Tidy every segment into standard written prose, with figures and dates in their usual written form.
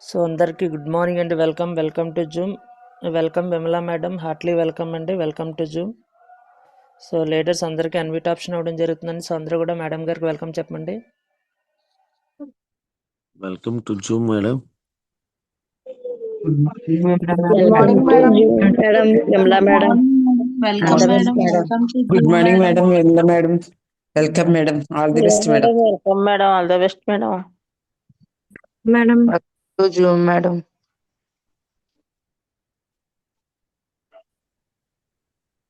So అందరికీ good morning అండి. Welcome to Zoom. Welcome Vimala madam, heartily welcome అండి. Welcome to Zoom. So leaders అందరికీ అన్విట్ ఆప్షన్ అవ్వడం జరుగుతుందండి. సో అందరూ కూడా మేడం గారికి వెల్కమ్ చెప్పండి. Welcome to Zoom madam. Good morning, madam. Madam, Yamla madam. Welcome, madam. Welcome to Good Zoom, morning, madam. madam. Yamla madam. Welcome, madam. All the best, madam. Welcome, madam. All the best, madam. Madam, To Zoom, madam.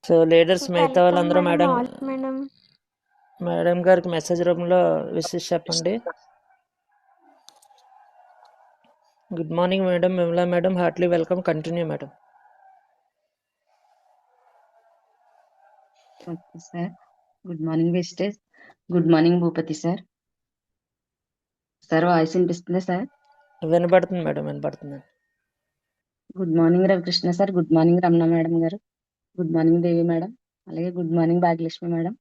So leaders మిగతా వాళ్ళందరూ madam. Madam గారికి message రూపంలో wishes చెప్పండి. Good morning madam, Vimala madam, heartily welcome. Continue madam. Okay sir. Good morning Vestige. Good morning Bhupathi sir. Sir voice వినిపిస్తుందా sir? వినపడుతుంది madam, వినపడుతుంది. Good morning Ravikrishna sir. Good morning Ramana madam గారు. Good morning Devi madam. అలాగే good morning Bhagyalakshmi madam.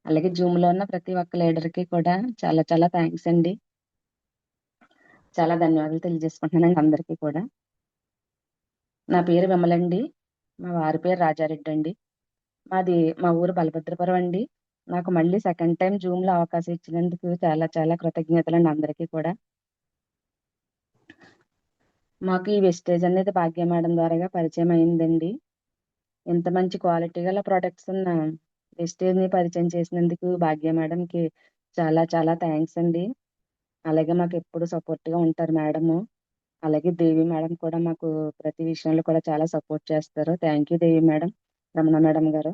అలాగే Zoom లో ఉన్న ప్రతి ఒక్క లీడర్ కి కూడా చాలా చాలా థ్యాంక్స్ అండి. చాలా ధన్యవాదాలు తెలియజేసుకుంటున్నానండి అందరికీ కూడా. నా పేరు విమలండి. మా వారి పేరు రాజారెడ్డి అండి. మా ఊరు బలభద్రపురం అండి. నాకు మళ్ళీ సెకండ్ టైం జూమ్ లో అవకాశం ఇచ్చినందుకు చాలా చాలా కృతజ్ఞతలు అండి అందరికీ కూడా. మాకు ఈ వెస్టేజ్ అనేది భాగ్య మేడం ద్వారా పరిచయం అయిందండి. ఎంత మంచి క్వాలిటీ గల ప్రొడక్ట్స్ ఉన్న వెస్టేజ్ ని పరిచయం చేసినందుకు భాగ్య మేడం కి చాలా చాలా థ్యాంక్స్ అండి. అలాగే మాకు ఎప్పుడు సపోర్ట్ గా ఉంటారు మేడము. అలాగే దేవి మేడం కూడా మాకు ప్రతి విషయంలో కూడా చాలా సపోర్ట్ చేస్తారు. Thank you Devi madam, Ramana madam గారు.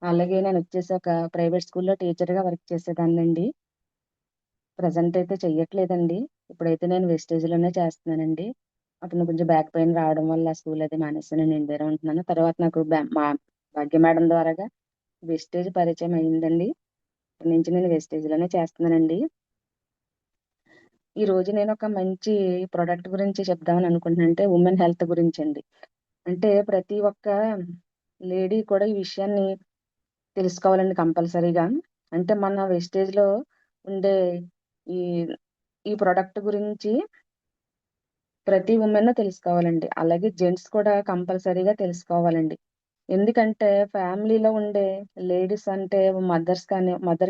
అలాగే నేను వచ్చేసి ఒక ప్రైవేట్ స్కూల్లో టీచర్ గా వర్క్ చేసేదాన్నండి. ప్రజెంట్ అయితే చెయ్యట్లేదండి. ఇప్పుడైతే నేను వెస్టేజ్ లోనే చేస్తున్నానండి. అప్పుడు కొంచెం బ్యాక్ పెయిన్ రావడం వల్ల స్కూల్ అయితే మానేసి నేను ఇంటి దగ్గర ఉంటున్నాను. తర్వాత నాకు మా భాగ్య మేడం ద్వారాగా వెస్టేజ్ పరిచయం అయిందండి. అప్పటి నుంచి నేను వెస్టేజ్ లోనే చేస్తున్నానండి. ఈ రోజు నేను ఒక మంచి ప్రోడక్ట్ గురించి చెప్దామని అనుకుంటున్నాను. అంటే ఉమెన్ హెల్త్ గురించి అండి. అంటే ప్రతి ఒక్క లేడీ కూడా ఈ విషయాన్ని తెలుసుకోవాలండి కంపల్సరీగా. అంటే మన వెస్టేజ్ లో ఉండే ఈ ఈ ప్రోడక్ట్ గురించి ప్రతి ఉమెన్ తెలుసుకోవాలండి. అలాగే జెంట్స్ కూడా కంపల్సరీగా తెలుసుకోవాలండి. ఎందుకంటే ఫ్యామిలీలో ఉండే లేడీస్ అంటే మదర్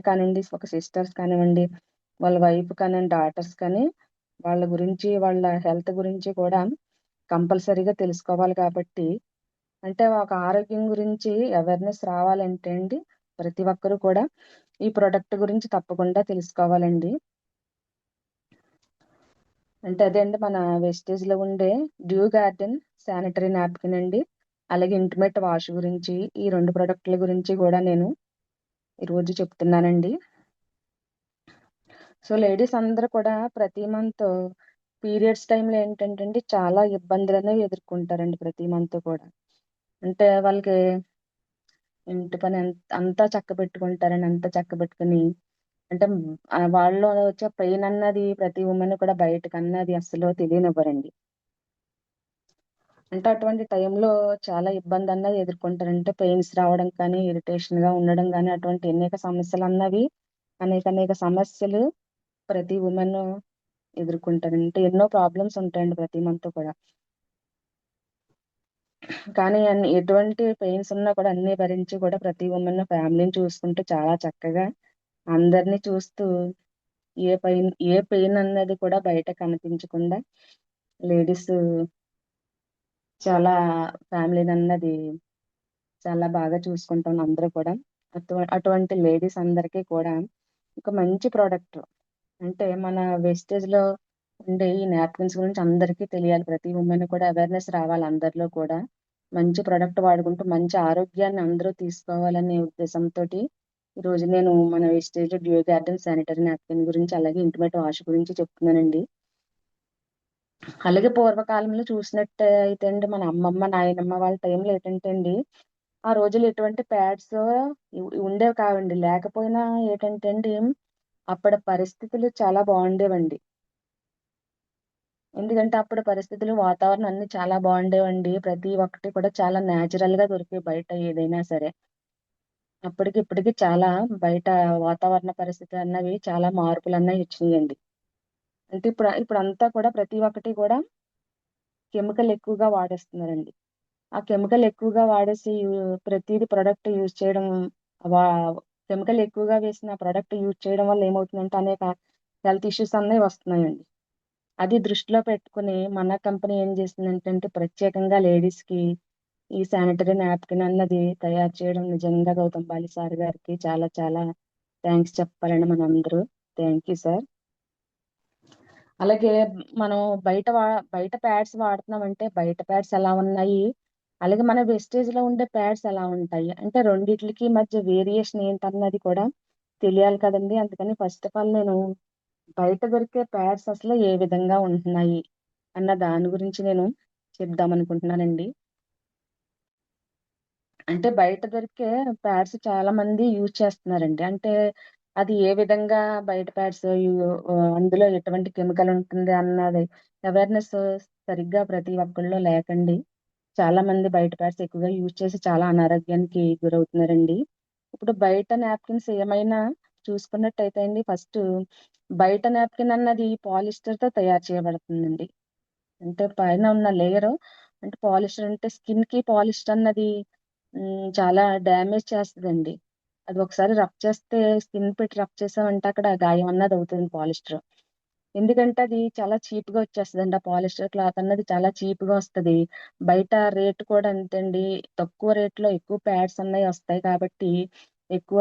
కానివ్వండి, ఒక సిస్టర్స్ కానివ్వండి, వాళ్ళ వైఫ్ కానివ్వండి, డాటర్స్ కానీ వాళ్ళ గురించి వాళ్ళ హెల్త్ గురించి కూడా కంపల్సరీగా తెలుసుకోవాలి. కాబట్టి అంటే ఒక ఆరోగ్యం గురించి అవేర్నెస్ రావాలంటే అండి ప్రతి ఒక్కరూ కూడా ఈ ప్రోడక్ట్ గురించి తప్పకుండా తెలుసుకోవాలండి. అంటే అదే అండి మన వెస్టేజ్ లో ఉండే డ్యూ గార్డెన్ శానిటరీ నాప్కిన్ అండి. అలాగే ఇంటిమేట్ వాష్ గురించి ఈ రెండు ప్రోడక్ట్ల గురించి కూడా నేను ఈరోజు చెప్తున్నానండి. సో లేడీస్ అందరూ కూడా ప్రతి మంత్ పీరియడ్స్ టైంలో ఏంటంటే చాలా ఇబ్బందులు అనేవి ఎదుర్కొంటారండి ప్రతి మంత్ కూడా. అంటే వాళ్ళకి ఇంటి పని అంతా చక్క పెట్టుకుంటారండి. అంతా చక్క పెట్టుకుని అంటే వాళ్ళలో వచ్చే పెయిన్ అన్నది ప్రతి ఉమెన్ కూడా బయటకు అన్నది అస్సలు తెలియనివ్వరండి. అంటే అటువంటి టైంలో చాలా ఇబ్బంది అన్నది ఎదుర్కొంటారు. అంటే పెయిన్స్ రావడం కానీ, ఇరిటేషన్ గా ఉండడం కానీ, అటువంటి అనేక సమస్యలు అన్నవి అనేక సమస్యలు ప్రతి ఉమెన్ ఎదుర్కొంటారు. అంటే ఎన్నో ప్రాబ్లమ్స్ ఉంటాయండి ప్రతి మంత్ కూడా. కానీ ఎటువంటి పెయిన్స్ ఉన్నా కూడా అన్ని భరించి కూడా ప్రతి ఉమెన్ ఫ్యామిలీని చూసుకుంటూ చాలా చక్కగా అందరినీ చూస్తూ ఏ పెయిన్ అన్నది కూడా బయట కనిపించకుండా లేడీస్ చాలా ఫ్యామిలీని అన్నది చాలా బాగా చూసుకుంటాం అందరూ కూడా. అటువంటి లేడీస్ అందరికీ కూడా ఒక మంచి ప్రోడక్ట్ అంటే మన వెస్టేజ్ లో ఉండే ఈ నాప్కిన్స్ గురించి అందరికీ తెలియాలి. ప్రతి ఉమెన్ కూడా అవేర్నెస్ రావాలి అందరిలో కూడా. మంచి ప్రోడక్ట్ వాడుకుంటూ మంచి ఆరోగ్యాన్ని అందరూ తీసుకోవాలనే ఉద్దేశంతో ఈ రోజు నేను మన వెస్టేజ్ డ్యూ గార్డెన్ శానిటరీ నాప్కిన్ గురించి అలాగే ఇంటిమేట్ వాష్ గురించి చెప్తున్నానండి. అలాగే పూర్వకాలంలో చూసినట్టు అయితే అండి మన అమ్మమ్మ నాయనమ్మ వాళ్ళ టైంలో ఏంటంటే అండి ఆ రోజులు ఎటువంటి ప్యాడ్స్ ఉండేవి కావండి. లేకపోయినా ఏంటంటే అండి అప్పటి పరిస్థితులు చాలా బాగుండేవండి. ఎందుకంటే అప్పుడు పరిస్థితులు వాతావరణం అన్ని చాలా బాగుండేవండి. ప్రతి ఒక్కటి కూడా చాలా న్యాచురల్ గా దొరికే బయట ఏదైనా సరే. అప్పటికి ఇప్పటికి చాలా బయట వాతావరణ పరిస్థితులు అన్నవి చాలా మార్పులు అన్నవి వచ్చినాయండి. అంటే ఇప్పుడు అంతా కూడా ప్రతి ఒక్కటి కూడా కెమికల్ ఎక్కువగా వాడేస్తున్నారండి. ఆ కెమికల్ ఎక్కువగా వాడేసి ప్రతిదీ ప్రొడక్ట్ యూజ్ చేయడం, కెమికల్ ఎక్కువగా వేసిన ప్రొడక్ట్ యూజ్ చేయడం వల్ల ఏమవుతుందంటే అనేక హెల్త్ ఇష్యూస్ అన్నీ వస్తున్నాయండి. అది దృష్టిలో పెట్టుకుని మన కంపెనీ ఏం చేసిందంటే ప్రత్యేకంగా లేడీస్కి ఈ శానిటరీ నాప్కిన్ అన్నది తయారు చేయడం నిజంగా గౌతమ్ బాలి సార్ గారికి చాలా చాలా థ్యాంక్స్ చెప్పాలండి మనందరూ. Thank you sir. అలాగే మనం బయట ప్యాడ్స్ వాడుతున్నామంటే బయట ప్యాడ్స్ ఎలా ఉన్నాయి, అలాగే మన వెస్టేజ్ లో ఉండే ప్యాడ్స్ ఎలా ఉంటాయి అంటే రెండిట్లకి మధ్య వేరియేషన్ ఏంటన్నది కూడా తెలియాలి కదండి. అందుకని ఫస్ట్ ఆఫ్ ఆల్ నేను బయట దొరికే ప్యాడ్స్ అసలు ఏ విధంగా ఉంటున్నాయి అన్న దాని గురించి నేను చెప్దాం అనుకుంటున్నానండి. అంటే బయట దొరికే ప్యాడ్స్ చాలా మంది యూజ్ చేస్తున్నారండి. అంటే అది ఏ విధంగా బయట ప్యాడ్స్ అందులో ఎటువంటి కెమికల్ ఉంటుంది అన్నది అవేర్నెస్ సరిగ్గా ప్రతి ఒక్కళ్ళు లేకండి. చాలా మంది బయట ప్యాడ్స్ ఎక్కువగా యూజ్ చేసి చాలా అనారోగ్యానికి గురవుతున్నారండి. ఇప్పుడు బయట నాప్కిన్స్ ఏమైనా చూసుకున్నట్టయితే అండి, ఫస్ట్ బయట నాప్కిన్ అన్నది పాలిస్టర్ తో తయారు చేయబడుతుందండి. అంటే పైన ఉన్న లేయర్ అంటే పాలిస్టర్ అంటే స్కిన్ కి పాలిస్టర్ అన్నది చాలా డ్యామేజ్ చేస్తుందండి. అది ఒకసారి రబ్ చేస్తే స్కిన్ పెట్టి రబ్ చేసామంటే అక్కడ గాయం అన్నది అవుతుంది పాలిస్టర్. ఎందుకంటే అది చాలా చీప్ గా వచ్చేస్తుందండి. ఆ పాలిస్టర్ క్లాత్ అన్నది చాలా చీప్ గా వస్తుంది. బయట రేట్ కూడా అంతేండి. తక్కువ రేట్ లో ఎక్కువ ప్యాడ్స్ అన్నవి వస్తాయి కాబట్టి ఎక్కువ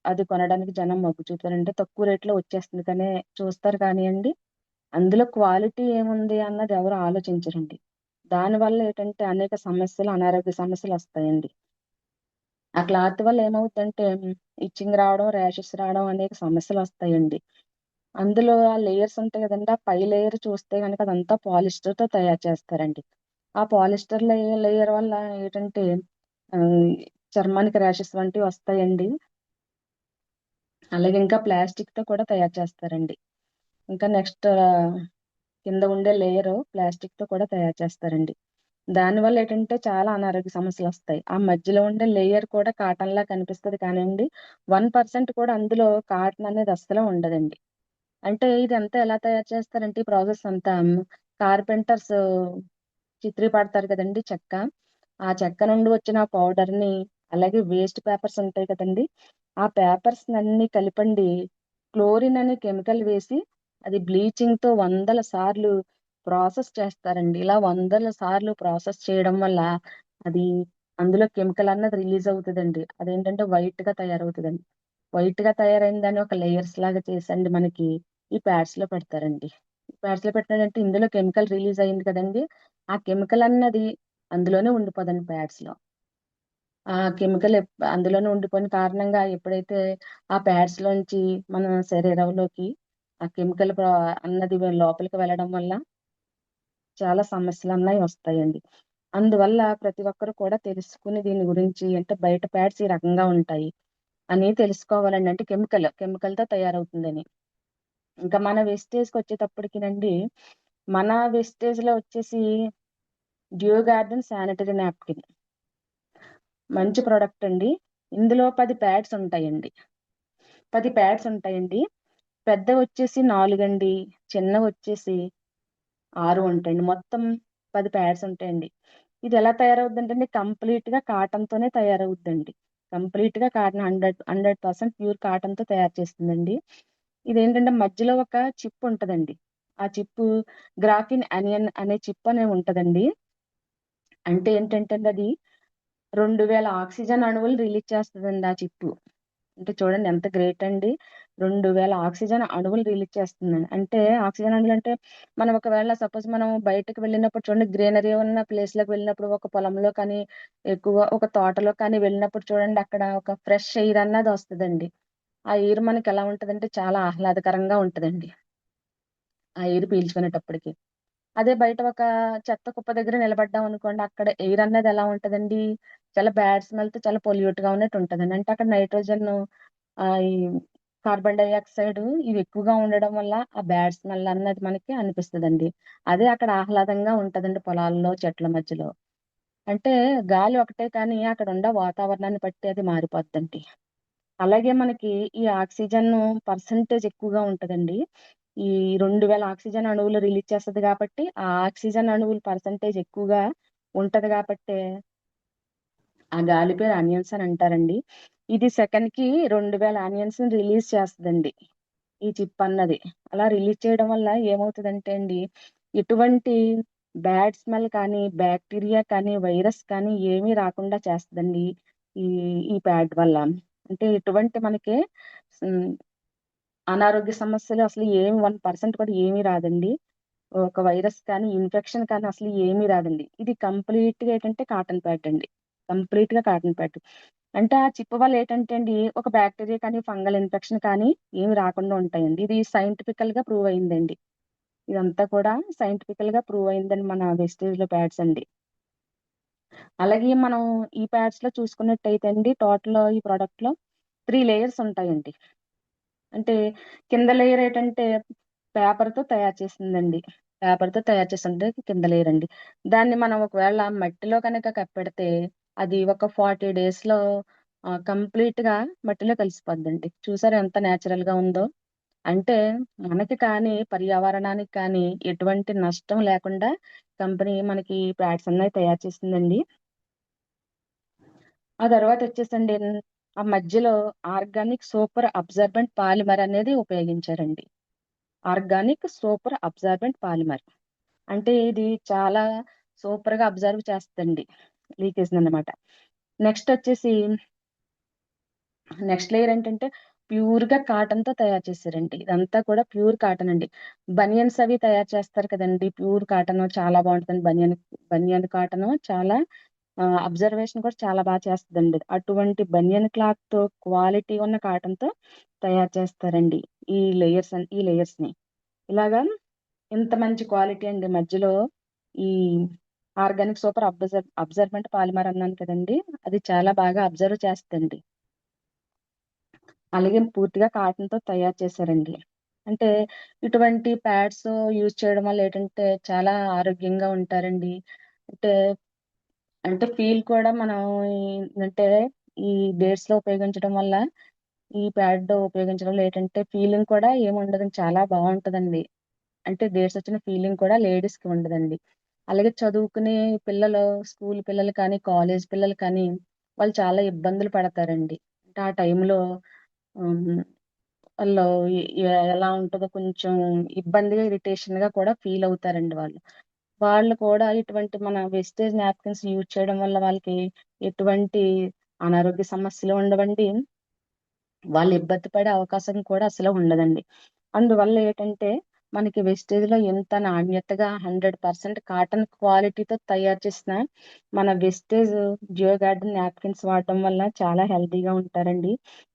అది కొనడానికి జనం మొగ్గు చూపుతారంటే తక్కువ రేట్ లో వచ్చేస్తుంది కానీ చూస్తారు కానివ్వండి, అందులో క్వాలిటీ ఏముంది అన్నది ఎవరు ఆలోచించరండి. దానివల్ల ఏంటంటే అనేక సమస్యలు, అనారోగ్య సమస్యలు వస్తాయండి. ఆ క్లాత్ వల్ల ఏమవుతుందంటే ఇచ్చింగ్ రావడం, ర్యాషెస్ రావడం అనేక సమస్యలు వస్తాయండి. అందులో ఆ లేయర్స్ ఉంటాయి కదండి, ఆ పై లేయర్ చూస్తే కనుక అదంతా పాలిస్టర్ తో తయారు చేస్తారండి. ఆ పాలిస్టర్ లేయర్ వల్ల ఏంటంటే ఆ, చర్మానికి ర్యాషెస్ వంటివి వస్తాయండి. అలాగే ఇంకా ప్లాస్టిక్ తో కూడా తయారు చేస్తారండి. ఇంకా నెక్స్ట్ కింద ఉండే లేయర్ ప్లాస్టిక్ తో కూడా తయారు చేస్తారండి. దానివల్ల ఏంటంటే చాలా అనారోగ్య సమస్యలు వస్తాయి. ఆ మధ్యలో ఉండే లేయర్ కూడా కాటన్ లా కనిపిస్తుంది కానివ్వండి, 1% కూడా అందులో కాటన్ అనేది అస్సలు ఉండదండి. అంటే ఇదంతా ఎలా తయారు చేస్తారంటే ఈ ప్రాసెస్ అంతా కార్పెంటర్స్ చిత్రీ పడతారు కదండి చెక్క. ఆ చెక్క నుండి వచ్చిన పౌడర్ ని అలాగే వేస్ట్ పేపర్స్ ఉంటాయి కదండి, ఆ పేపర్స్ అన్ని కలిపండి క్లోరిన్ అనే కెమికల్ వేసి అది బ్లీచింగ్ తో 100ల సార్లు ప్రాసెస్ చేస్తారండి. ఇలా 100ల సార్లు ప్రాసెస్ చేయడం వల్ల అది అందులో కెమికల్ అన్నది రిలీజ్ అవుతుందండి. అదేంటంటే వైట్ గా తయారవుతుందండి. వైట్ గా తయారైన దాన్ని ఒక లేయర్స్ లాగా చేసండి మనకి ఈ ప్యాడ్స్ లో పెడతారండి. ప్యాడ్స్ లో పెట్టారంటే ఇందులో కెమికల్ రిలీజ్ అయింది కదండి, ఆ కెమికల్ అన్నది అందులోనే ఉండిపోదండి ప్యాడ్స్ లో. ఆ కెమికల్ అందులోనే ఉండిపోయిన కారణంగా ఎప్పుడైతే ఆ ప్యాడ్స్ లోంచి మన శరీరంలోకి ఆ కెమికల్ అన్నది లోపలికి వెళ్ళడం వల్ల చాలా సమస్యలు అన్నవి వస్తాయండి. అందువల్ల ప్రతి ఒక్కరు కూడా తెలుసుకుని దీని గురించి అంటే బయట ప్యాడ్స్ ఈ రకంగా ఉంటాయి అని తెలుసుకోవాలండి. అంటే కెమికల్ తో తయారవుతుందని. ఇంకా మన వెస్టేజ్ కి వచ్చేటప్పటికినండి, మన వెస్టేజ్ లో వచ్చేసి డ్యూ గార్డెన్ శానిటరీ నాప్కిన్ మంచి ప్రోడక్ట్ అండి. ఇందులో 10 ప్యాడ్స్ ఉంటాయండి. 10 ప్యాడ్స్ ఉంటాయండి. పెద్ద వచ్చేసి 4 అండి, చిన్న వచ్చేసి 6 ఉంటాయండి. మొత్తం 10 ప్యాడ్స్ ఉంటాయండి. ఇది ఎలా తయారవుద్దంటే కంప్లీట్ గా కాటన్ తోనే తయారవుద్దండి. కంప్లీట్ గా కాటన్ 100% ప్యూర్ కాటన్ తో తయారు చేస్తుందండి. ఇదేంటంటే మధ్యలో ఒక చిప్ ఉంటదండి. ఆ చిప్ గ్రాఫిన్ అనియన్ అనే చిప్ అనే ఉంటదండి. అంటే ఏంటంటే అది 2000 ఆక్సిజన్ అణువులు రిలీజ్ చేస్తుందండి ఆ చిప్. అంటే చూడండి ఎంత గ్రేట్ అండి. 2000 ఆక్సిజన్ అణువులు రిలీజ్ చేస్తుందండి. అంటే ఆక్సిజన్ అణువులు అంటే మనం ఒకవేళ సపోజ్ మనం బయటకు వెళ్ళినప్పుడు చూడండి, గ్రీనరీ ఉన్న ప్లేస్ లోకి వెళ్ళినప్పుడు ఒక పొలంలో కానీ ఎక్కువ ఒక తోటలో కానీ వెళ్ళినప్పుడు చూడండి అక్కడ ఒక ఫ్రెష్ ఎయిర్ అన్నది వస్తుందండి. ఆ ఎయిర్ మనకి ఎలా ఉంటదంటే చాలా ఆహ్లాదకరంగా ఉంటదండి ఆ ఎయిర్ పీల్చుకునేటప్పటికి. అదే బయట ఒక చెత్త కుప్ప దగ్గర నిలబడ్డాం అనుకోండి, అక్కడ ఎయిర్ అన్నది ఎలా ఉంటదండి, చాలా బ్యాడ్ స్మెల్ తో చాలా పొల్యూట్ గా ఉన్నట్టు ఉంటదండి. అంటే అక్కడ నైట్రోజన్ ఈ కార్బన్ డైఆక్సైడ్ ఇవి ఎక్కువగా ఉండడం వల్ల ఆ బ్యాడ్ స్మెల్ అన్నది మనకి అనిపిస్తదండి. అదే అక్కడ ఆహ్లాదంగా ఉంటదండి పొలాల్లో చెట్ల మధ్యలో. అంటే గాలి ఒకటే కానీ అక్కడ ఉండే వాతావరణాన్ని బట్టి అది మారిపోద్దండి. అలాగే మనకి ఈ ఆక్సిజన్ పర్సంటేజ్ ఎక్కువగా ఉంటదండి. ఈ 2000 ఆక్సిజన్ అణువులు రిలీజ్ చేస్తుంది కాబట్టి ఆ ఆక్సిజన్ అణువుల పర్సంటేజ్ ఎక్కువగా ఉంటది కాబట్టి ఆ గాలి పేరు ఆనియన్స్ అని అంటారండి. ఇది సెకండ్ కి 2000 ఆనియన్స్ రిలీజ్ చేస్తుందండి ఈ చిప్ అన్నది. అలా రిలీజ్ చేయడం వల్ల ఏమవుతుందంటే అండి, ఎటువంటి బ్యాడ్ స్మెల్ కానీ, బ్యాక్టీరియా కానీ, వైరస్ కానీ ఏమీ రాకుండా చేస్తుందండి ఈ ఈ ప్యాడ్ వల్ల. అంటే ఎటువంటి మనకి అనారోగ్య సమస్యలు అసలు ఏమి 1% కూడా ఏమీ రాదండి. ఒక వైరస్ కానీ, ఇన్ఫెక్షన్ కానీ అసలు ఏమీ రాదండి. ఇది కంప్లీట్ గా ఏంటంటే కాటన్ ప్యాడ్ అండి. కంప్లీట్ గా కాటన్ ప్యాడ్. అంటే ఆ చిప్ వల్ల ఏంటంటే అండి, ఒక బ్యాక్టీరియా కానీ, ఫంగల్ ఇన్ఫెక్షన్ కానీ ఏమి రాకుండా ఉంటాయండి. ఇది సైంటిఫికల్ గా ప్రూవ్ అయిందండి. ఇదంతా కూడా సైంటిఫికల్ గా ప్రూవ్ అయిందండి మన వెస్టేజ్ లో ప్యాడ్స్ అండి. అలాగే మనం ఈ ప్యాడ్స్ లో చూసుకున్నట్టయితే అండి, టోటల్ ఈ ప్రోడక్ట్ లో 3 లేయర్స్ ఉంటాయండి. అంటే కింద లేయర్ ఏంటంటే పేపర్ తో తయారు చేసిందండి. పేపర్ తో తయారు చేసింటే కింద లేయర్ అండి. దాన్ని మనం ఒకవేళ మట్టిలో కనుక కప్పెడితే అది ఒక 40 days లో కంప్లీట్ గా మట్టిలో కలిసిపోద్దండి. చూసారా ఎంత నేచురల్ గా ఉందో. అంటే మనకి కానీ, పర్యావరణానికి కానీ ఎటువంటి నష్టం లేకుండా కంపెనీ మనకి ప్యాడ్స్ అన్నవి తయారు చేసిందండి. ఆ తర్వాత వచ్చేసండి ఆ మధ్యలో ఆర్గానిక్ సూపర్ అబ్జర్బెంట్ పాలిమర్ అనేది ఉపయోగించారండి. ఆర్గానిక్ సూపర్ అబ్జర్బెంట్ పాలిమర్ అంటే ఇది చాలా సూపర్ గా అబ్జర్వ్ చేస్తుందండి లీకేజ్ అన్నమాట. నెక్స్ట్ వచ్చేసి నెక్స్ట్ లేయర్ ఏంటంటే ప్యూర్ గా కాటన్ తో తయారు చేశారండి. ఇదంతా కూడా ప్యూర్ కాటన్ అండి. బనియన్స్ అవి తయారు చేస్తారు కదండి, ప్యూర్ కాటన్ చాలా బాగుంటుంది. బనియన్ కాటన్ చాలా అబ్జర్వేషన్ కూడా చాలా బాగా చేస్తుందండి. అటువంటి బనియన్ క్లాత్ తో క్వాలిటీ ఉన్న కాటన్ తో తయారు చేస్తారండి ఈ లేయర్స్ ని. ఇలాగా ఇంత మంచి క్వాలిటీ అండి. మధ్యలో ఈ ఆర్గానిక్ సూపర్ అబ్జర్బెంట్ పాలిమర్ అన్నాను కదండి, అది చాలా బాగా అబ్జర్వ్ చేస్తుంది. అలాగే పూర్తిగా కాటన్ తో తయారు చేశారండి. అంటే ఇటువంటి ప్యాడ్స్ యూజ్ చేయడం వల్ల ఏంటంటే చాలా ఆరోగ్యంగా ఉంటారండి. అంటే అంటే ఫీల్ కూడా మనం అంటే ఈ డేట్స్ లో ఉపయోగించడం వల్ల, ఈ ప్యాడ్ ఉపయోగించడం వల్ల ఏంటంటే ఫీలింగ్ కూడా ఏముండదు, చాలా బాగుంటదండి. అంటే డేట్స్ వచ్చిన ఫీలింగ్ కూడా లేడీస్ కి ఉండదండి. అలాగే చదువుకునే పిల్లలు, స్కూల్ పిల్లలు కానీ, కాలేజ్ పిల్లలు కానీ వాళ్ళు చాలా ఇబ్బందులు పడతారండి. అంటే ఆ టైంలో వాళ్ళు ఎలా ఉంటుందో కొంచెం ఇబ్బందిగా, ఇరిటేషన్ గా కూడా ఫీల్ అవుతారండి వాళ్ళు. వాళ్ళు కూడా ఇటువంటి మన వెస్టేజ్ నాప్కిన్స్ యూజ్ చేయడం వల్ల వాళ్ళకి ఎటువంటి అనారోగ్య సమస్యలు ఉండవండి. వాళ్ళు ఇబ్బంది పడే అవకాశం కూడా అసలు ఉండదండి. అందువల్ల ఏంటంటే మనకి వెస్టేజ్ లో ఎంత నాణ్యతగా 100% కాటన్ క్వాలిటీతో తయారు చేసిన మన వెస్టేజ్ జియో గార్డెన్ నాప్కిన్స్ వాడటం వల్ల చాలా హెల్తీగా ఉంటారండి.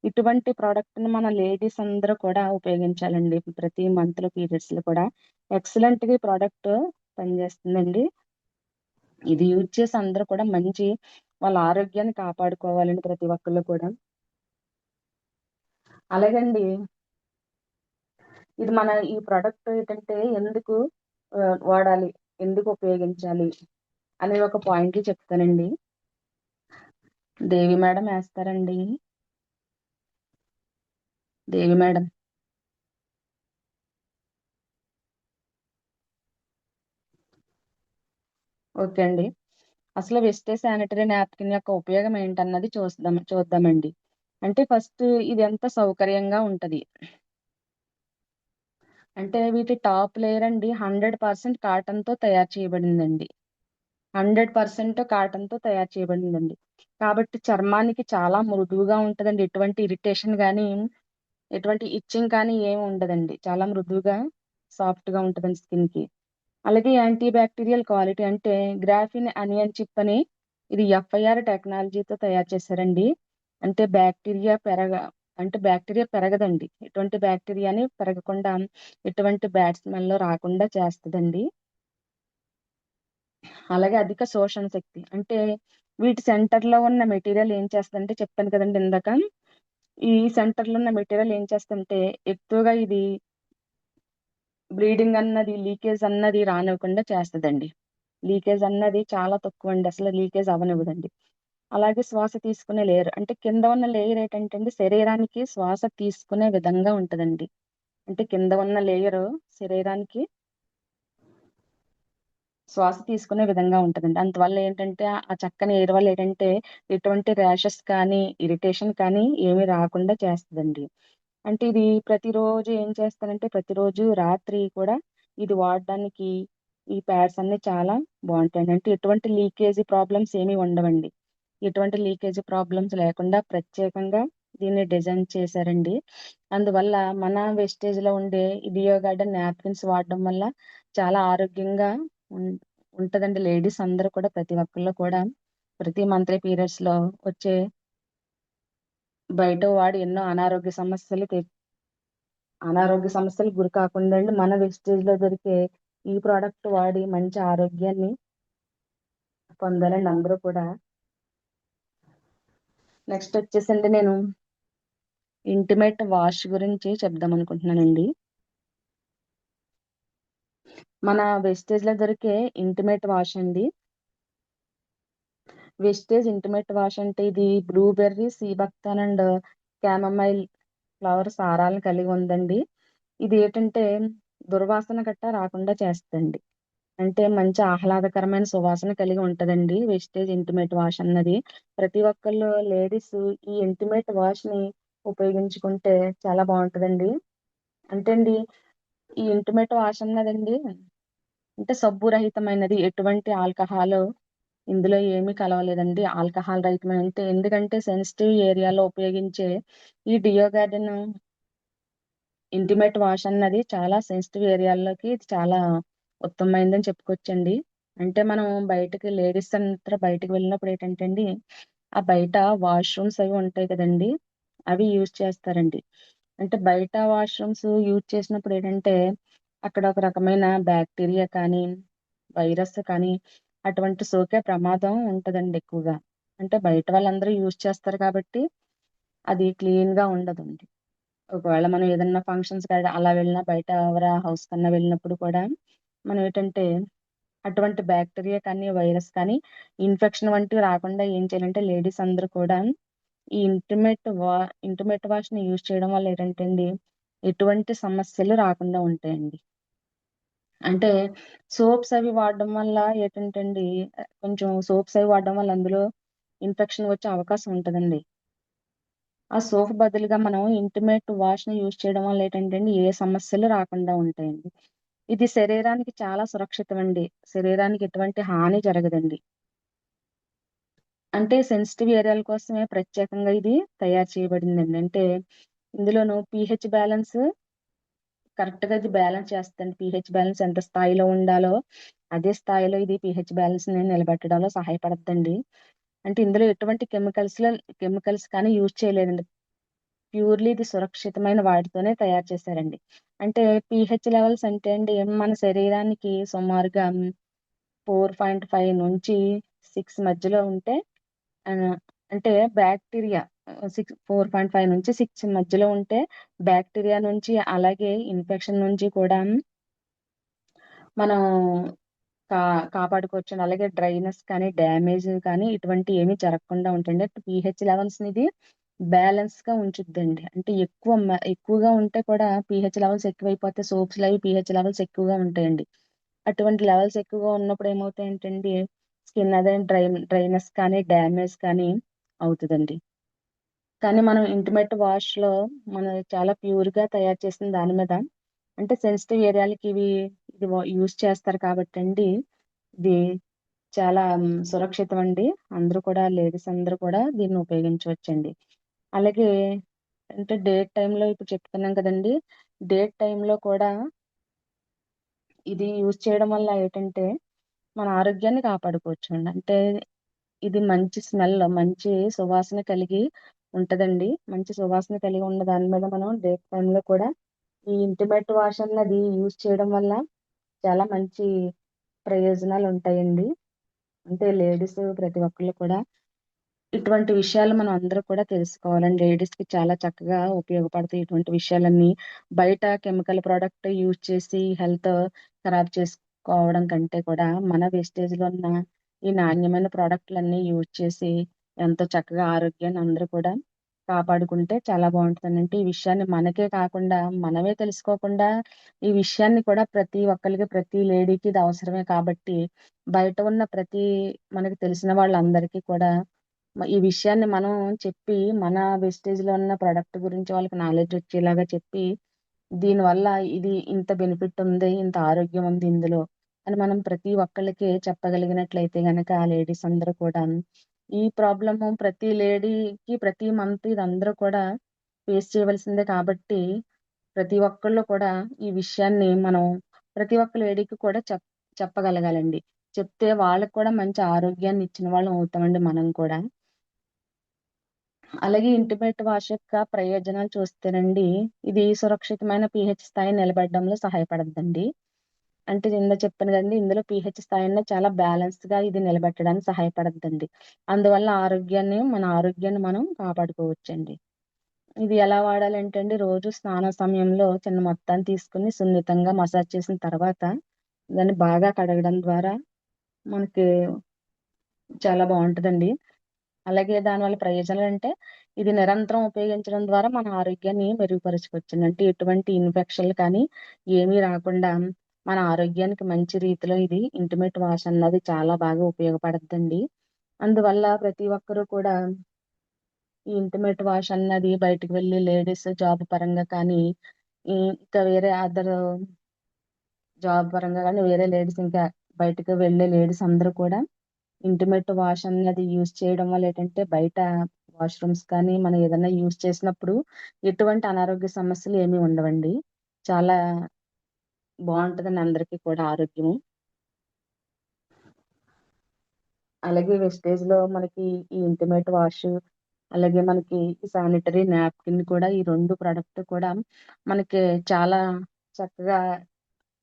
ఇటువంటి ప్రోడక్ట్ ని మన లేడీస్ అందరూ కూడా ఉపయోగించాలండి. ప్రతి మంత్ లో పీరియడ్స్ లో కూడా ఎక్సలెంట్ గా ప్రోడక్ట్ పనిచేస్తుందండి. ఇది యూజ్ చేసి అందరూ కూడా మంచి వాళ్ళ ఆరోగ్యాన్ని కాపాడుకోవాలండి ప్రతి ఒక్కళ్ళు కూడా. అలాగండి ఇది మన ఈ ప్రోడక్ట్ ఏంటంటే ఎందుకు వాడాలి, ఎందుకు ఉపయోగించాలి అనే ఒక పాయింట్ చెప్తానండి. దేవి మేడం వేస్తారండి. దేవి మేడం. ఓకే అండి. అసలు వెస్టేజ్ శానిటరీ నాప్కిన్ యొక్క ఉపయోగం ఏంటన్నది చూద్దామండి. అంటే ఫస్ట్ ఇది ఎంత సౌకర్యంగా ఉంటది అంటే వీటి టాప్ లేయర్ అండి 100% కాటన్ తో తయారు చేయబడిందండి. 100% కాటన్ తో తయారు చేయబడిందండి. కాబట్టి చర్మానికి చాలా మృదువుగా ఉంటదండి. ఎటువంటి ఇరిటేషన్ కానీ, ఎటువంటి ఇచ్చింగ్ కానీ ఏమి ఉండదండి. చాలా మృదువుగా, సాఫ్ట్ గా ఉంటదండి స్కిన్ కి. అలాగే యాంటీ బ్యాక్టీరియల్ క్వాలిటీ అంటే గ్రాఫిన్ అనియన్ చిప్ అని ఇది FIR టెక్నాలజీతో తయారు చేశారండి. అంటే బ్యాక్టీరియా పెరగదండి. ఎటువంటి బ్యాక్టీరియాని పెరగకుండా, ఎటువంటి బ్యాడ్ స్మెల్ రాకుండా చేస్తుందండి. అలాగే అధిక శోషణ శక్తి అంటే వీటి సెంటర్ లో ఉన్న మెటీరియల్ ఏం చేస్తుందంటే, చెప్పాను కదండి ఇందాక, ఈ సెంటర్ లో ఉన్న మెటీరియల్ ఏం చేస్తుంటే ఎక్కువగా ఇది బ్లీడింగ్ అన్నది, లీకేజ్ అన్నది రానివ్వకుండా చేస్తుందండి. లీకేజ్ అన్నది చాలా తక్కువ అండి, అసలు లీకేజ్ అవనివ్వదండి. అలాగే శ్వాస తీసుకునే లేయర్ అంటే కింద ఉన్న లేయర్ ఏంటంటే శరీరానికి శ్వాస తీసుకునే విధంగా ఉంటదండి. అంటే కింద ఉన్న లేయర్ శరీరానికి శ్వాస తీసుకునే విధంగా ఉంటదండి. అందువల్ల ఏంటంటే ఆ చక్కని ఎయిర్ వల్ల ఏంటంటే ఎటువంటి ర్యాషెస్ కానీ, ఇరిటేషన్ కానీ ఏమీ రాకుండా చేస్తదండి. అంటే ఇది ప్రతిరోజు ఏం చేస్తానంటే ప్రతిరోజు రాత్రి కూడా ఇది వాడడానికి ఈ ప్యాడ్స్ అన్నీ చాలా బావుంటాయండి. అంటే ఎటువంటి లీకేజీ ప్రాబ్లమ్స్ ఏమీ ఉండవండి. ఎటువంటి లీకేజీ ప్రాబ్లమ్స్ లేకుండా ప్రత్యేకంగా దీన్ని డిజైన్ చేశారండి. అందువల్ల మన వెస్టేజ్‌లో ఉండే ఈ డియో గార్డెన్ నాప్కిన్స్ వాడడం వల్ల చాలా ఆరోగ్యంగా ఉం ఉంటదండి. లేడీస్ అందరూ కూడా ప్రతి ఒక్కళ్ళు కూడా ప్రతి మంత్లీ పీరియడ్స్‌లో వచ్చే బయట వాడి ఎన్నో అనారోగ్య సమస్యలకు గురి కాకుండా అండి మన వెస్టేజ్‌లో దొరికే ఈ ప్రోడక్ట్ వాడి మంచి ఆరోగ్యాన్ని పొందాలండి అందరూ కూడా. నెక్స్ట్ వచ్చేసండి నేను ఇంటిమేట్ వాష్ గురించి చెప్దామనుకుంటున్నానండి. మన వెస్టేజ్‌లో దొరికే ఇంటిమేట్ వాష్ అండి. వెస్టేజ్ ఇంటిమేట్ వాష్ అంటే ఇది blueberry, sea buckthorn and chamomile flower సారాలను కలిగి ఉందండి. ఇది ఏంటంటే దుర్వాసన గట్టా రాకుండా చేస్తదండి. అంటే మంచి ఆహ్లాదకరమైన సువాసన కలిగి ఉంటదండి వెస్టేజ్ ఇంటిమేట్ వాష్ అన్నది. ప్రతి ఒక్కళ్ళు లేడీస్ ఈ ఇంటిమేట్ వాష్‌ని ఉపయోగించుకుంటే చాలా బావుంటదండి. అంటే అండి ఈ ఇంటిమేట్ వాష్ అన్నదండి అంటే సబ్బు రహితమైనది. ఎటువంటి ఆల్కహాలు ఇందులో ఏమీ కలవలేదండి. ఆల్కహాల్ రహితమైన అంటే ఎందుకంటే సెన్సిటివ్ ఏరియాలో ఉపయోగించే ఈ డియో గార్డెన్ ఇంటిమేట్ వాష్ అన్నది చాలా సెన్సిటివ్ ఏరియాల్లోకి ఇది చాలా ఉత్తమమైనదని చెప్పుకోవచ్చండి. అంటే మనం బయటకి లేడీస్ అంతా బయటకి వెళ్ళినప్పుడు ఏంటంటే అండి, ఆ బయట వాష్‌రూమ్స్ అవి ఉంటాయి కదండీ! అవి యూజ్ చేస్తారండి. అంటే బయట వాష్‌రూమ్స్ యూజ్ చేసినప్పుడు ఏంటంటే, అక్కడ ఒక రకమైన బ్యాక్టీరియా కానీ, వైరస్ కానీ అటువంటి సోకే ప్రమాదం ఉంటదండి ఎక్కువగా. అంటే బయట వాళ్ళందరూ యూజ్ చేస్తారు కాబట్టి అది క్లీన్‌గా ఉండదండి. ఒకవేళ మనం ఏదన్నా ఫంక్షన్స్ కాడ అలా వెళ్ళినా బయట ఎవరా హౌస్ కన్నా వెళ్ళినప్పుడు కూడా మనం ఏంటంటే అటువంటి బ్యాక్టీరియా కానీ, వైరస్ కానీ, ఇన్ఫెక్షన్ వంటివి రాకుండా ఏం చేయాలంటే లేడీస్ అందరూ కూడా ఈ ఇంటిమేట్ వాష్‌ని యూజ్ చేయడం వల్ల ఏంటంటే అండి, ఎటువంటి సమస్యలు రాకుండా ఉంటాయండి. అంటే సోప్స్ అవి వాడడం వల్ల ఏంటంటే అండి, కొంచెం సోప్స్ అవి వాడడం వల్ల అందులో ఇన్ఫెక్షన్ వచ్చే అవకాశం ఉంటదండి. ఆ సోప్ బదులుగా మనం ఇంటిమేట్ వాష్‌ని యూజ్ చేయడం వల్ల ఏంటంటే అండి, ఏ సమస్యలు రాకుండా ఉంటాయండి. ఇది శరీరానికి చాలా సురక్షితమండి. శరీరానికి ఎటువంటి హాని జరగదండి. అంటే సెన్సిటివ్ ఏరియాల కోసమే ప్రత్యేకంగా ఇది తయారు చేయబడిందండి. అంటే ఇందులోను పీహెచ్ బ్యాలెన్స్ కరెక్ట్‌గా ఇది బ్యాలెన్స్ చేస్తదండి. పీహెచ్ బ్యాలెన్స్ ఎంత స్థాయిలో ఉండాలో, అదే స్థాయిలో ఇది పీహెచ్ బ్యాలెన్స్‌ని నిలబెట్టడంలో సహాయపడద్దండి. అంటే ఇందులో ఎటువంటి కెమికల్స్ కానీ యూజ్ చేయలేదండి. ప్యూర్‌లీ ఇది సురక్షితమైన వాటితోనే తయారు చేశారండి. అంటే పీహెచ్ లెవెల్స్ అంటే అండి మన శరీరానికి సుమారుగా 4.5 నుంచి 6 మధ్యలో ఉంటే ఆహ్, అంటే బ్యాక్టీరియా 4.5 నుంచి 6 మధ్యలో ఉంటే బ్యాక్టీరియా నుంచి అలాగే ఇన్ఫెక్షన్ నుంచి కూడా మనం కా కాపాడుకోవచ్చండి. అలాగే డ్రైనెస్ కానీ, డ్యామేజ్ కానీ ఇటువంటివి ఏమీ జరగకుండా ఉంటాయండి. పీహెచ్ లెవెల్స్‌ని ఇది బ్యాలెన్స్‌గా ఉంచుద్దండి. అంటే ఎక్కువగా ఉంటే కూడా పీహెచ్ లెవెల్స్ ఎక్కువైపోతే సోప్స్‌లో అవి పీహెచ్ లెవెల్స్ ఎక్కువగా ఉంటాయండి. అటువంటి లెవెల్స్ ఎక్కువగా ఉన్నప్పుడు ఏమవుతాయంటండి, స్కిన్ అదే డ్రైనెస్ కానీ, డ్యామేజ్ కానీ అవుతదండి. కానీ మనం ఇంటిమేట్ వాష్‌లో మనం చాలా ప్యూర్‌గా తయారు చేసిన దాని మీద అంటే సెన్సిటివ్ ఏరియాలకి ఇది యూజ్ చేస్తారు కాబట్టండి, ఇది చాలా సురక్షితమండి. అందరూ కూడా లేడీస్ అందరూ కూడా దీన్ని ఉపయోగించవచ్చండి. అలాగే అంటే డే టైమ్‌లో ఇప్పుడు చెప్తున్నాం కదండీ! డే టైమ్‌లో కూడా ఇది యూజ్ చేయడం వల్ల ఏంటంటే, మన ఆరోగ్యాన్ని కాపాడుకోవచ్చండి. అంటే ఇది మంచి స్మెల్, మంచి సువాసన కలిగి ఉంటదండి. మంచి సువాసన కలిగి ఉన్న దాని మీద మనం డే టైమ్‌లో కూడా ఈ ఇంటిమేట్ వాష్ అన్నది యూజ్ చేయడం వల్ల చాలా మంచి ప్రయోజనాలుంటాయండి. అంటే లేడీస్ ప్రతి ఒక్కళ్ళు కూడా ఇటువంటి విషయాలు మనం అందరూ కూడా తెలుసుకోవాలండి. లేడీస్‌కి చాలా చక్కగా ఉపయోగపడతాయి ఇటువంటి విషయాలన్నీ. బయట కెమికల్ ప్రొడక్ట్ యూజ్ చేసి హెల్త్ ఖరాబ్ చేసుకోవడం కంటే కూడా మన వేస్టేజ్‌లో ఉన్న ఈ నాణ్యమైన ప్రొడక్ట్‌లన్నీ యూజ్ చేసి ఎంతో చక్కగా ఆరోగ్యాన్ని అందరూ కూడా కాపాడుకుంటే చాలా బాగుంటుంది. అంటే ఈ విషయాన్ని మనకే కాకుండా మనమే తెలుసుకోకుండా ఈ విషయాన్ని కూడా ప్రతి ఒక్కరికి ప్రతి లేడీకి ఇది అవసరమే కాబట్టి బయట ఉన్న ప్రతి మనకి తెలిసిన వాళ్ళందరికీ కూడా ఈ విషయాన్ని మనం చెప్పి మన వెస్టేజ్ లో ఉన్న ప్రొడక్ట్ గురించి వాళ్ళకి నాలెడ్జ్ వచ్చేలాగా చెప్పి దీనివల్ల ఇది ఇంత బెనిఫిట్ ఉంది, ఇంత ఆరోగ్యం ఉంది ఇందులో అని మనం ప్రతి ఒక్కళ్ళకి చెప్పగలిగినట్లయితే గనక ఆ లేడీస్ అందరూ కూడా ఈ ప్రాబ్లము ప్రతి లేడీకి ప్రతి మంత్ ఇది అందరూ కూడా ఫేస్ చేయవలసిందే కాబట్టి ప్రతి ఒక్కళ్ళు కూడా ఈ విషయాన్ని మనం ప్రతి ఒక్క లేడీకి కూడా చెప్పగలగాలండి. చెప్తే వాళ్ళకి కూడా మంచి ఆరోగ్యాన్ని ఇచ్చిన వాళ్ళం అవుతామండి మనం కూడా. అలాగే ఇంటిమేట్ వాష్ యొక్క ప్రయోజనాలు చూస్తేనండి, ఇది సురక్షితమైన pH స్థాయి నిలబడడంలో సహాయపడద్దండి. అంటే ఇందా చెప్పాను కదండి, ఇందులో pH స్థాయిని చాలా బ్యాలెన్స్ గా ఇది నిలబెట్టడానికి సహాయపడద్దండి. అందువల్ల మన ఆరోగ్యాన్ని మనం కాపాడుకోవచ్చండి. ఇది ఎలా వాడాలంటే అండి, రోజు స్నాన సమయంలో చిన్న మొత్తాన్ని తీసుకుని సున్నితంగా మసాజ్ చేసిన తర్వాత దాన్ని బాగా కడగడం ద్వారా మనకి చాలా బాగుంటుందండి. అలాగే దానివల్ల ప్రయోజనాలు అంటే ఇది నిరంతరం ఉపయోగించడం ద్వారా మన ఆరోగ్యాన్ని మెరుగుపరచుకోవచ్చండి. అంటే ఎటువంటి ఇన్ఫెక్షన్లు కానీ ఏమీ రాకుండా మన ఆరోగ్యానికి మంచి రీతిలో ఇది ఇంటిమేట్ వాష్ అన్నది చాలా బాగా ఉపయోగపడుతుందండి. అందువల్ల ప్రతి ఒక్కరూ కూడా ఈ ఇంటిమేట్ వాష్ అన్నది బయటకు వెళ్ళి లేడీస్ జాబ్ పరంగా కానీ ఇంకా వేరే అదర్ జాబ్ పరంగా కానీ వేరే లేడీస్ ఇంకా బయటకు వెళ్ళే లేడీస్ అందరూ కూడా ఇంటిమేట్ వాష్ అన్నది యూజ్ చేయడం వల్ల ఏంటంటే బయట వాష్రూమ్స్ కానీ మనం ఏదైనా యూజ్ చేసినప్పుడు ఎటువంటి అనారోగ్య సమస్యలు ఏమీ ఉండవండి. చాలా బాగుంటుందండి అందరికీ కూడా ఆరోగ్యము. అలాగే వెస్టేజ్ లో మనకి ఈ ఇంటిమేట్ వాష్ అలాగే మనకి శానిటరీ నాప్కిన్ కూడా ఈ రెండు ప్రొడక్ట్ కూడా మనకి చాలా చక్కగా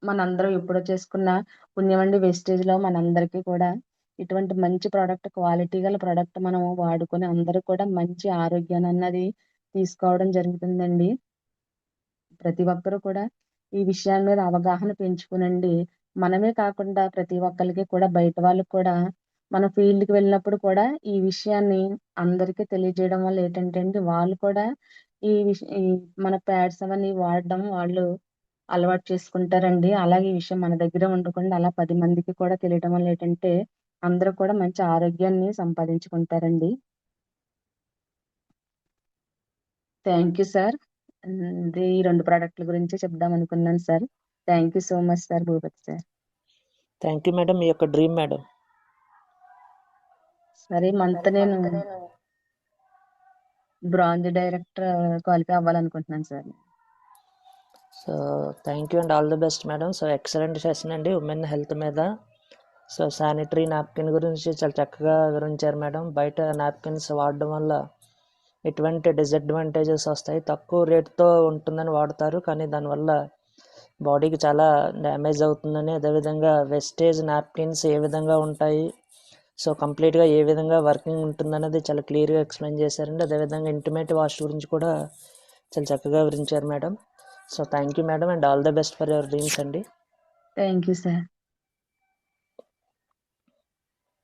మనందరం ఎప్పుడో చేసుకున్న పుణ్యం అండి. వెస్టేజ్ లో మనందరికీ కూడా ఇటువంటి మంచి ప్రోడక్ట్ క్వాలిటీ గల ప్రోడక్ట్ మనం వాడుకొని అందరూ కూడా మంచి ఆరోగ్యాన్ని అన్నది తీసుకోవడం జరుగుతుందండి. ప్రతి ఒక్కరూ కూడా ఈ విషయాల మీద అవగాహన పెంచుకునండి. మనమే కాకుండా ప్రతి ఒక్కరికి కూడా బయట వాళ్ళకి కూడా మన ఫీల్డ్కి వెళ్ళినప్పుడు కూడా ఈ విషయాన్ని అందరికీ తెలియజేయడం వల్ల ఏంటంటే అండి, వాళ్ళు కూడా ఈ మన ప్యాడ్స్ అవన్నీ వాడడం వాళ్ళు అలవాటు చేసుకుంటారండి. అలాగే ఈ విషయం మన దగ్గర ఉండకుండా అలా 10 మందికి కూడా తెలియడం వల్ల ఏంటంటే అందరూ కూడా మంచి ఆరోగ్యాన్ని సంపాదించుకుంటారండి. Thank you sir. ఈ 2 ప్రోడక్ట్ల గురించి చెప్దాం అనుకున్నాను sir. Thank you so much sir, Bhupathi sir. Thank you madam. మీ యొక్క డ్రీమ్ మేడం. సరే మంత్ నేను బ్రాంజ్ డైరెక్టర్ క్వాలిఫై అవ్వాలనుకుంటున్నాను sir. So thank you and all the best madam. So excellent session అండి ఉమెన్ హెల్త్ మీద. సో శానిటరీ నాప్కిన్ గురించి చాలా చక్కగా వివరించారు మేడం. బయట నాప్కిన్స్ వాడడం వల్ల ఎటువంటి డిసడ్వాంటేజెస్ వస్తాయి, తక్కువ రేట్తో ఉంటుందని వాడతారు కానీ దానివల్ల బాడీకి చాలా డ్యామేజ్ అవుతుందని, అదేవిధంగా వెస్టేజ్ నాప్కిన్స్ ఏ విధంగా ఉంటాయి, సో కంప్లీట్గా ఏ విధంగా వర్కింగ్ ఉంటుందనేది చాలా క్లియర్గా ఎక్స్ప్లెయిన్ చేశారండి. అదేవిధంగా ఇంటిమేట్ వాష్ గురించి కూడా చాలా చక్కగా వివరించారు madam. So thank you madam and all the best for your dreams అండి. Thank you sir.